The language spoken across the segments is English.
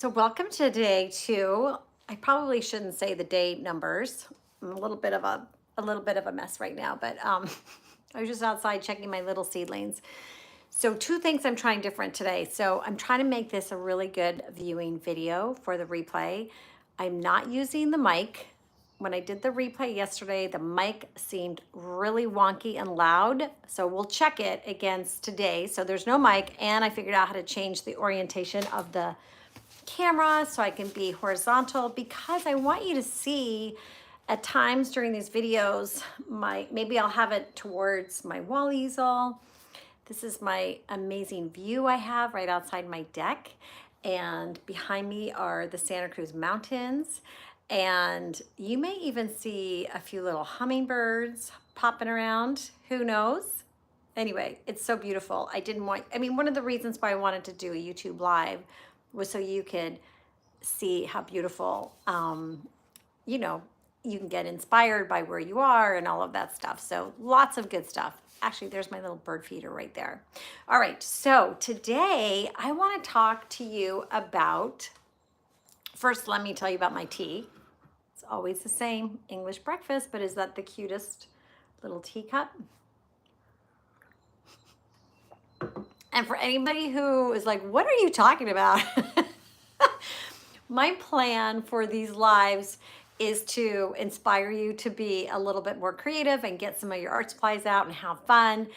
So welcome to day two. I probably shouldn't say the day numbers. I'm a little bit of a mess right now, but I was just outside checking my little seedlings. So two things I'm trying different today. So I'm trying to make this a really good viewing video for the replay. I'm not using the mic. When I did the replay yesterday, the mic seemed really wonky and loud. So we'll check it against today. So there's no mic, and I figured out how to change the orientation of the camera so I can be horizontal because I want you to see at times during these videos, maybe I'll have it towards my wall easel. This is my amazing view I have right outside my deck. And behind me are the Santa Cruz Mountains. And you may even see a few little hummingbirds popping around. Who knows? Anyway, it's so beautiful. One of the reasons why I wanted to do a YouTube live was so you could see how beautiful, you know, you can get inspired by where you are and all of that stuff. So lots of good stuff. Actually, there's my little bird feeder right there. All right, so today I want to talk to you about, first, let me tell you about my tea. It's always the same English breakfast, but is that the cutest little teacup? And for anybody who is like, what are you talking about? My plan for these lives is to inspire you to be a little bit more creative and get some of your art supplies out and have fun.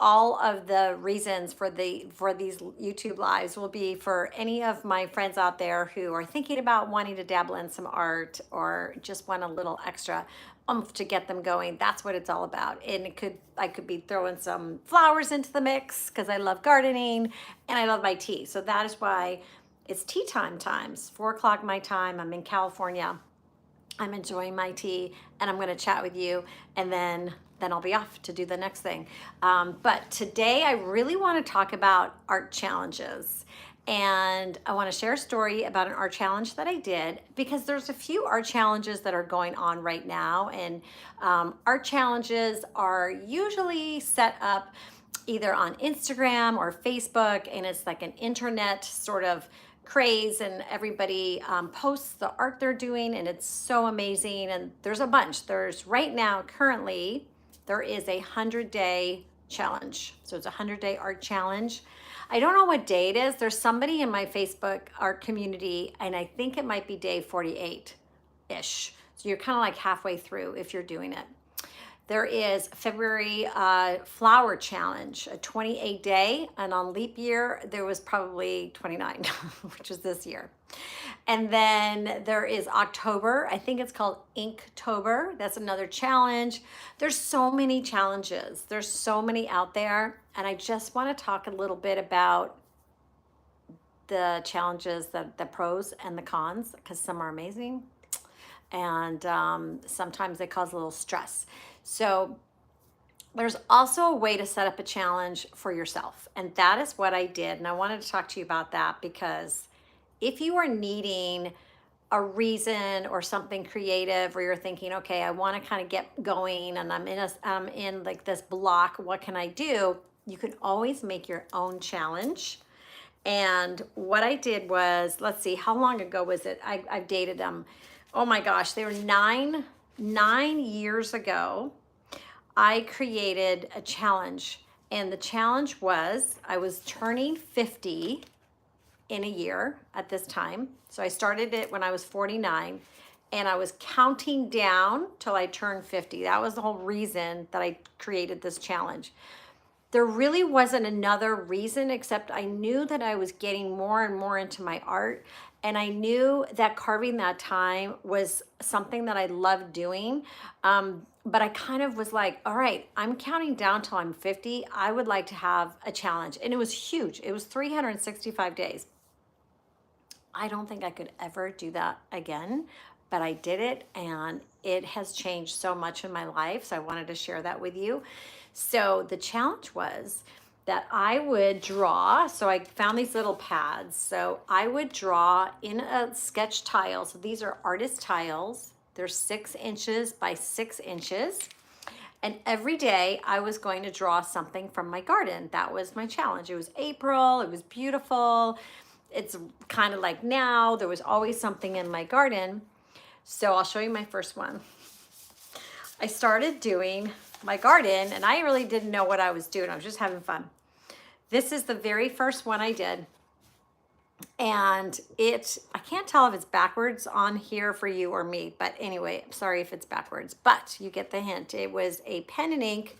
All of the reasons for these YouTube lives will be for any of my friends out there who are thinking about wanting to dabble in some art or just want a little extra oomph to get them going. That's what it's all about. And I could be throwing some flowers into the mix because I love gardening and I love my tea. So that is why it's tea times, 4 o'clock my time. I'm in California. I'm enjoying my tea and I'm going to chat with you, and then I'll be off to do the next thing. But today I really want to talk about art challenges. And I want to share a story about an art challenge that I did because there's a few art challenges that are going on right now. And art challenges are usually set up either on Instagram or Facebook, and it's like an internet sort of craze, and everybody posts the art they're doing, and it's so amazing. And there's a bunch. There's right now, currently, there is a 100-day challenge. So it's a 100-day art challenge. I don't know what day it is. There's somebody in my Facebook art community, and I think it might be day 48-ish. So you're kind of like halfway through if you're doing it. There is February flower challenge, a 28-day, and on leap year, there was probably 29, which is this year. And then there is October. I think it's called Inktober. That's another challenge. There's so many challenges. There's so many out there. And I just want to talk a little bit about the challenges, the pros and the cons, because some are amazing. And sometimes they cause a little stress. So there's also a way to set up a challenge for yourself. And that is what I did. And I wanted to talk to you about that because if you are needing a reason or something creative, or you're thinking, okay, I want to kind of get going and I'm in like this block, what can I do? You can always make your own challenge. And what I did was, let's see, how long ago was it? I've dated them. Oh my gosh, they were 9 years ago. I created a challenge, and the challenge was I was turning 50 in a year at this time. So I started it when I was 49, and I was counting down till I turned 50. That was the whole reason that I created this challenge. There really wasn't another reason, except I knew that I was getting more and more into my art. And I knew that carving that time was something that I loved doing. But I kind of was like, all right, I'm counting down till I'm 50. I would like to have a challenge. And it was huge. It was 365 days. I don't think I could ever do that again, but I did it, and it has changed so much in my life. So I wanted to share that with you. So the challenge was that I would draw. So I found these little pads. So I would draw in a sketch tile. So these are artist tiles. They're 6 inches by 6 inches. And every day I was going to draw something from my garden. That was my challenge. It was April. It was beautiful. it's kind of like now, there was always something in my garden. So I'll show you my first one. I started doing my garden and I really didn't know what I was doing. I was just having fun. This is the very first one I did. And I can't tell if it's backwards on here for you or me, but anyway, I'm sorry if it's backwards, but you get the hint. It was a pen and ink.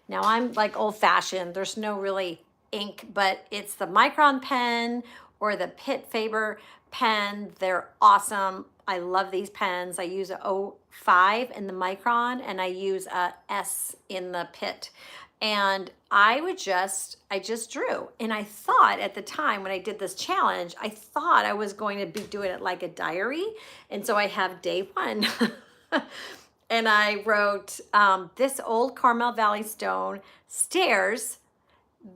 Now I'm like old fashioned. There's no really ink, but it's the Micron pen or the Pitt Faber pen. They're awesome. I love these pens. I use a 05 in the Micron and I use a S in the Pitt. And I just drew. And I thought at the time when I did this challenge, I thought I was going to be doing it like a diary. And so I have day one. And I wrote, this old Carmel Valley stone stairs.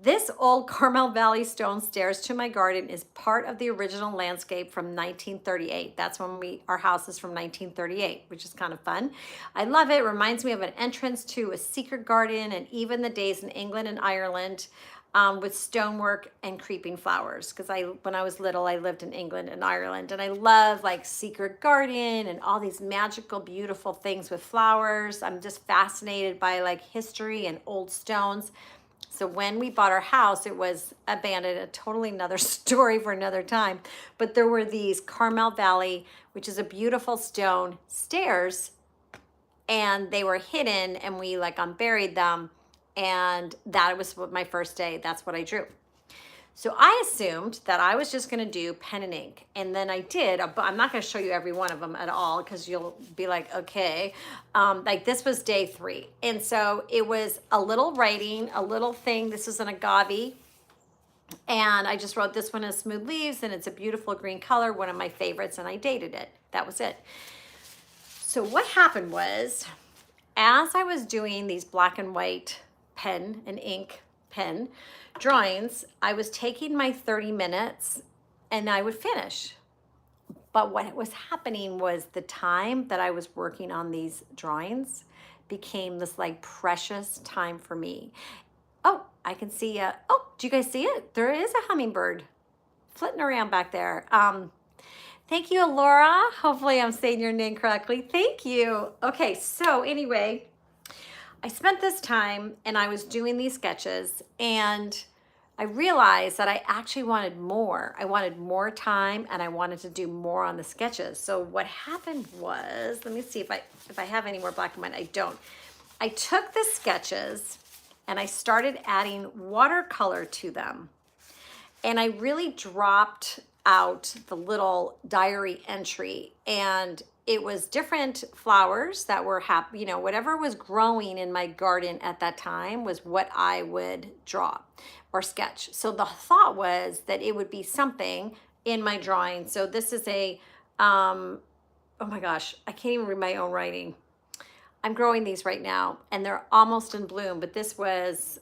This old Carmel Valley stone stairs to my garden is part of the original landscape from 1938. That's when our house is from 1938, which is kind of fun. I love it. It reminds me of an entrance to a secret garden and even the days in England and Ireland with stonework and creeping flowers. Because when I was little, I lived in England and Ireland, and I love like secret garden and all these magical, beautiful things with flowers. I'm just fascinated by like history and old stones. So when we bought our house, it was abandoned, a totally another story for another time. But there were these Carmel Valley, which is a beautiful stone stairs, and they were hidden and we like unburied them. And that was my first day. That's what I drew. So I assumed that I was just going to do pen and ink. And then I did, but I'm not going to show you every one of them at all because you'll be like, okay. Like this was day 3. And so it was a little writing, a little thing. This is an agave. And I just wrote this one as smooth leaves and it's a beautiful green color, one of my favorites, and I dated it. That was it. So what happened was, as I was doing these black and white pen and ink pen drawings, I was taking my 30 minutes and I would finish. But what was happening was the time that I was working on these drawings became this like precious time for me. Oh, I can see, oh, do you guys see it? There is a hummingbird flitting around back there. Thank you, Laura. Hopefully I'm saying your name correctly. Thank you. Okay, so anyway, I spent this time and I was doing these sketches and I realized that I actually wanted more. I wanted more time and I wanted to do more on the sketches. So what happened was, let me see if I have any more black and white. I don't. I took the sketches and I started adding watercolor to them. And I really dropped out the little diary entry, and it was different flowers that were happy, you know, whatever was growing in my garden at that time was what I would draw or sketch. So the thought was that it would be something in my drawing. So this is a, oh my gosh, I can't even read my own writing. I'm growing these right now and they're almost in bloom, but this was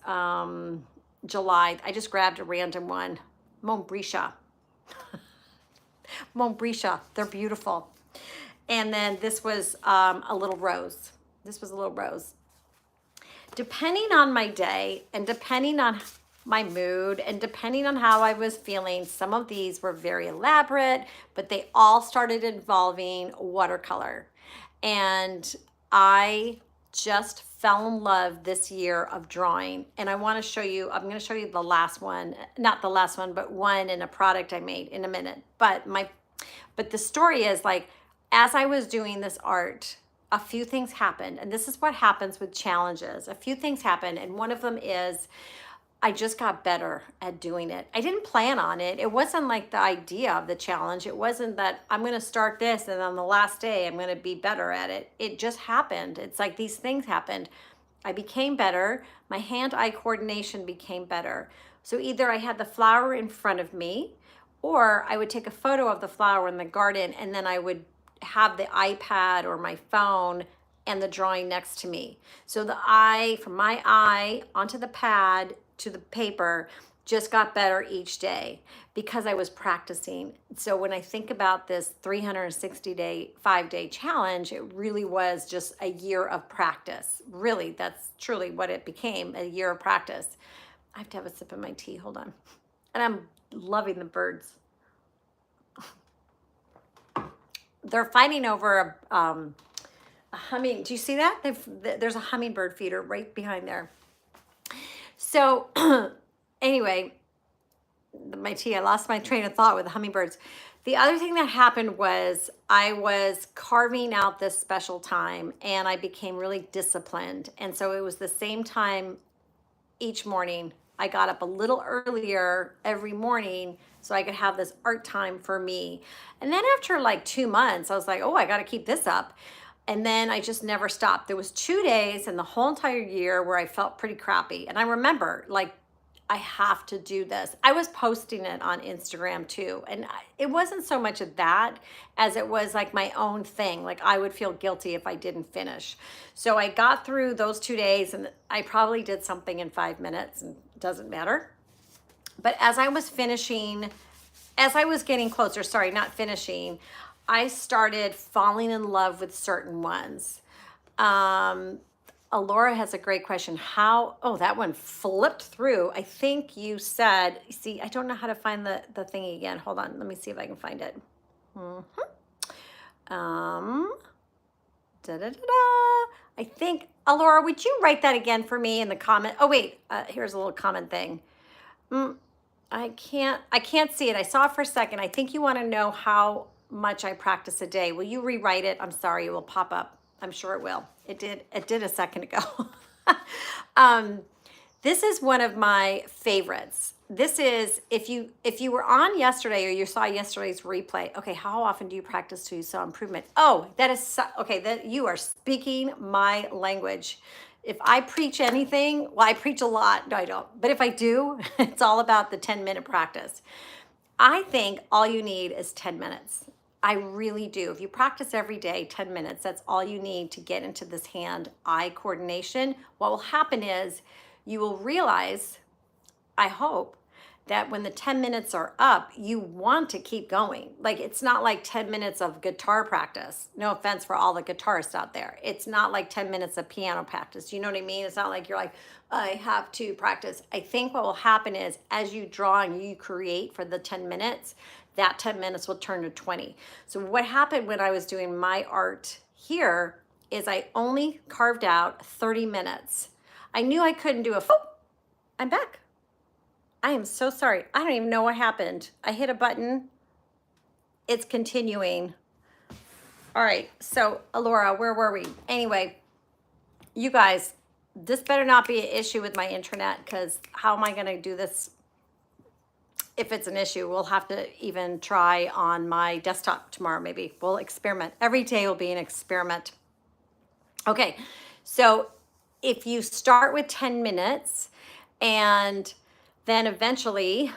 July. I just grabbed a random one. Montbretia. Montbretia, they're beautiful. And then this was a little rose. This was a little rose. Depending on my day and depending on my mood and depending on how I was feeling, some of these were very elaborate, but they all started involving watercolor. And I just fell in love this year of drawing. And I want to show you, I'm going to show you the last one, not the last one, but one in a product I made in a minute. But the story is like, as I was doing this art, a few things happened. And this is what happens with challenges. A few things happened. And one of them is I just got better at doing it. I didn't plan on it. It wasn't like the idea of the challenge. It wasn't that I'm going to start this and on the last day I'm going to be better at it. It just happened. It's like these things happened. I became better. My hand-eye coordination became better. So either I had the flower in front of me or I would take a photo of the flower in the garden and then I would have the iPad or my phone and the drawing next to me. So the eye, from my eye onto the pad to the paper, just got better each day because I was practicing. So when I think about this 360-day, 5-day challenge, it really was just a year of practice. Really, that's truly what it became, a year of practice. I have to have a sip of my tea, hold on. And I'm loving the birds. they're fighting over a humming. Do you see that? There's a hummingbird feeder right behind there. So anyway, I lost my train of thought with the hummingbirds. The other thing that happened was I was carving out this special time and I became really disciplined. And so it was the same time each morning. I got up a little earlier every morning so I could have this art time for me. And then after like 2 months, I was like, oh, I got to keep this up. And then I just never stopped. There was 2 days in the whole entire year where I felt pretty crappy. And I remember like, I have to do this. I was posting it on Instagram too. And it wasn't so much of that as it was like my own thing. Like I would feel guilty if I didn't finish. So I got through those 2 days and I probably did something in 5 minutes, and it doesn't matter. But as I was finishing, as I was getting closer, sorry, not finishing, I started falling in love with certain ones. Alora has a great question. How, oh, that one flipped through. I think you said, see, I don't know how to find the thing again. Hold on. Let me see if I can find it. I think, Alora, would you write that again for me in the comment? Oh, wait, here's a little comment thing. I can't see it. I saw it for a second. I think you want to know how much I practice a day. Will you rewrite it? I'm sorry, it will pop up. I'm sure it will. It did a second ago. This is one of my favorites. This is, if you were on yesterday or you saw yesterday's replay, okay, how often do you practice till you saw improvement? Oh, that is, okay, that you are speaking my language. If I preach anything, well, I preach a lot. No, I don't. But if I do, it's all about the 10-minute practice. I think all you need is 10 minutes. I really do. If you practice every day, 10 minutes, that's all you need to get into this hand-eye coordination. What will happen is you will realize, I hope, that when the 10 minutes are up, you want to keep going. Like, it's not like 10 minutes of guitar practice. No offense for all the guitarists out there. It's not like 10 minutes of piano practice. You know what I mean? It's not like you're like, I have to practice. I think what will happen is as you draw and you create for the 10 minutes, that 10 minutes will turn to 20. So what happened when I was doing my art here is I only carved out 30 minutes. I knew I couldn't do I'm back. I am so sorry. I don't even know what happened. I hit a button. It's continuing. All right. So, Alora, where were we? Anyway, you guys, this better not be an issue with my internet, because how am I going to do this? If it's an issue, we'll have to even try on my desktop tomorrow. Maybe we'll experiment. Every day will be an experiment. Okay. So if you start with 10 minutes and then eventually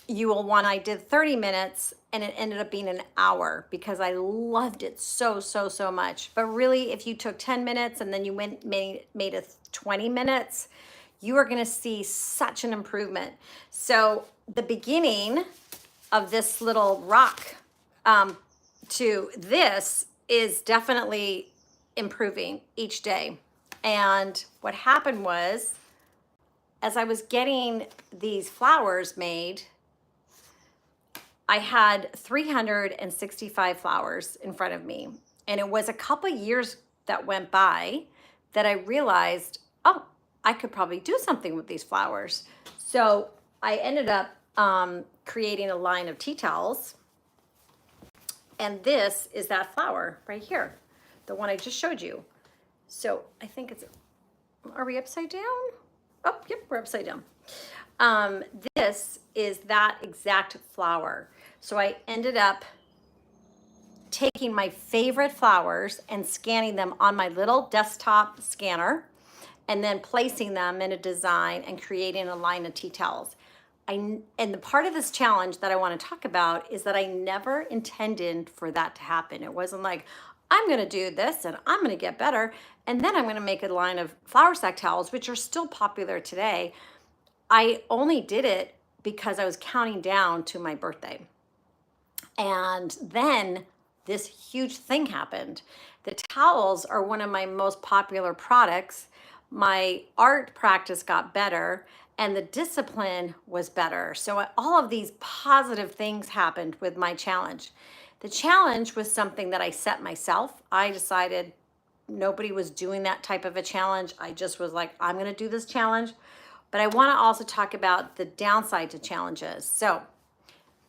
you will want, I did 30 minutes and it ended up being an hour because I loved it so much. But really, if you took 10 minutes and then you made it 20 minutes, you are going to see such an improvement. So the beginning of this little rock to this is definitely improving each day. And what happened was, as I was getting these flowers made, I had 365 flowers in front of me. And it was a couple years that went by that I realized, oh, I could probably do something with these flowers. So I ended up creating a line of tea towels. And this is that flower right here, the one I just showed you. So I think it's, are we upside down? Oh, yep, we're upside down. This is that exact flower. So I ended up taking my favorite flowers and scanning them on my little desktop scanner, and then placing them in a design and creating a line of tea towels. And the part of this challenge that I want to talk about is that I never intended for that to happen. It wasn't like, I'm going to do this and I'm going to get better, and then I'm going to make a line of flour sack towels, which are still popular today. I only did it because I was counting down to my birthday. And then this huge thing happened. The towels are one of my most popular products. My art practice got better and the discipline was better. So all of these positive things happened with my challenge. The challenge was something that I set myself. I decided nobody was doing that type of a challenge. I just was like, I'm going to do this challenge. But I want to also talk about the downside to challenges. So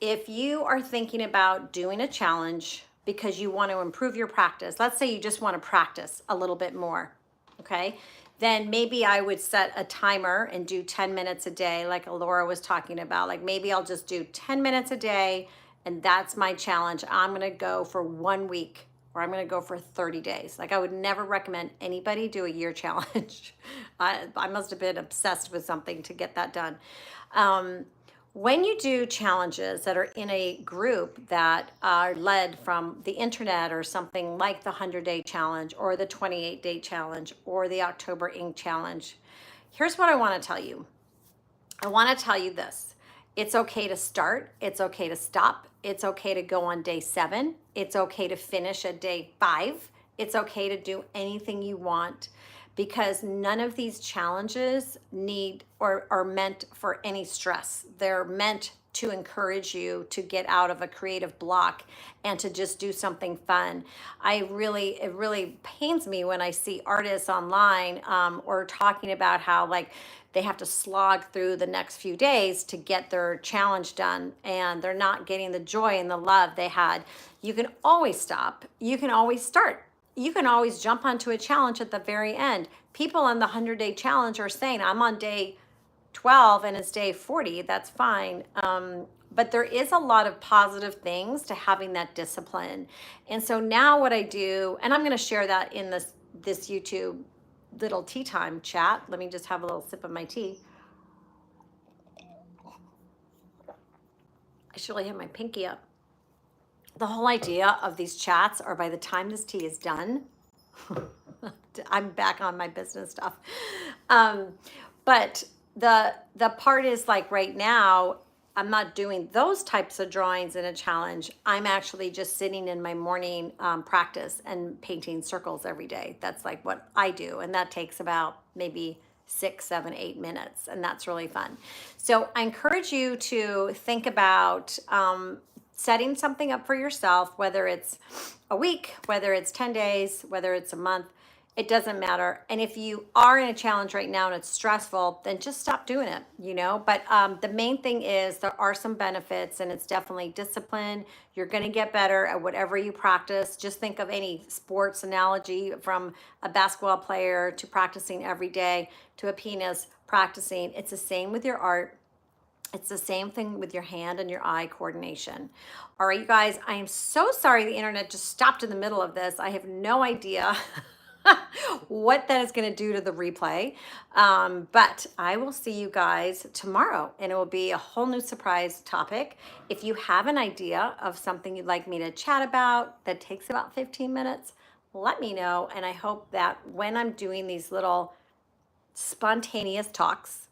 if you are thinking about doing a challenge because you want to improve your practice, let's say you just want to practice a little bit more, okay? Then maybe I would set a timer and do 10 minutes a day, like Laura was talking about. Like maybe I'll just do 10 minutes a day, and that's my challenge. I'm going to go for 1 week, or I'm going to go for 30 days. Like I would never recommend anybody do a year challenge. I must have been obsessed with something to get that done. When you do challenges that are in a group that are led from the internet or something like the 100-day challenge or the 28-day challenge or the October Ink challenge, here's what I want to tell you. I want to tell you this. It's okay to start. It's okay to stop. It's okay to go on day 7. It's okay to finish at day 5. It's okay to do anything you want, because none of these challenges need or are meant for any stress. They're meant to encourage you to get out of a creative block and to just do something fun. It really pains me when I see artists online or talking about how like they have to slog through the next few days to get their challenge done, and they're not getting the joy and the love they had. You can always stop. You can always start. You can always jump onto a challenge at the very end. People on the 100-day challenge are saying, I'm on day 12 and it's day 40. That's fine. But there is a lot of positive things to having that discipline. And so now what I do, and I'm going to share that in this YouTube little tea time chat. Let me just have a little sip of my tea. I should really have my pinky up. The whole idea of these chats are by the time this tea is done, I'm back on my business stuff. But the part is like right now, I'm not doing those types of drawings in a challenge. I'm actually just sitting in my morning practice and painting circles every day. That's like what I do. And that takes about maybe 6, 7, 8 minutes. And that's really fun. So I encourage you to think about setting something up for yourself, whether it's a week, whether it's 10 days, whether it's a month. It doesn't matter. And if you are in a challenge right now and it's stressful, then just stop doing it, you know? But the main thing is there are some benefits, and it's definitely discipline. You're going to get better at whatever you practice. Just think of any sports analogy, from a basketball player to practicing every day to a pianist practicing. It's the same with your art. It's the same thing with your hand and your eye coordination. All right, you guys, I am so sorry the internet just stopped in the middle of this. I have no idea what that is going to do to the replay. But I will see you guys tomorrow, and it will be a whole new surprise topic. If you have an idea of something you'd like me to chat about that takes about 15 minutes, let me know. And I hope that when I'm doing these little spontaneous talks,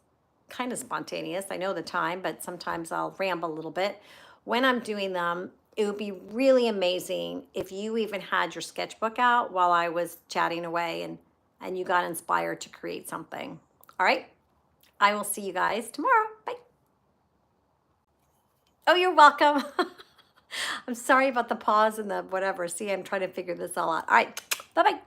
kind of spontaneous, I know the time, but sometimes I'll ramble a little bit. When I'm doing them, it would be really amazing if you even had your sketchbook out while I was chatting away, and you got inspired to create something. All right. I will see you guys tomorrow. Bye. Oh, you're welcome. I'm sorry about the pause and the whatever. See, I'm trying to figure this all out. All right. Bye-bye.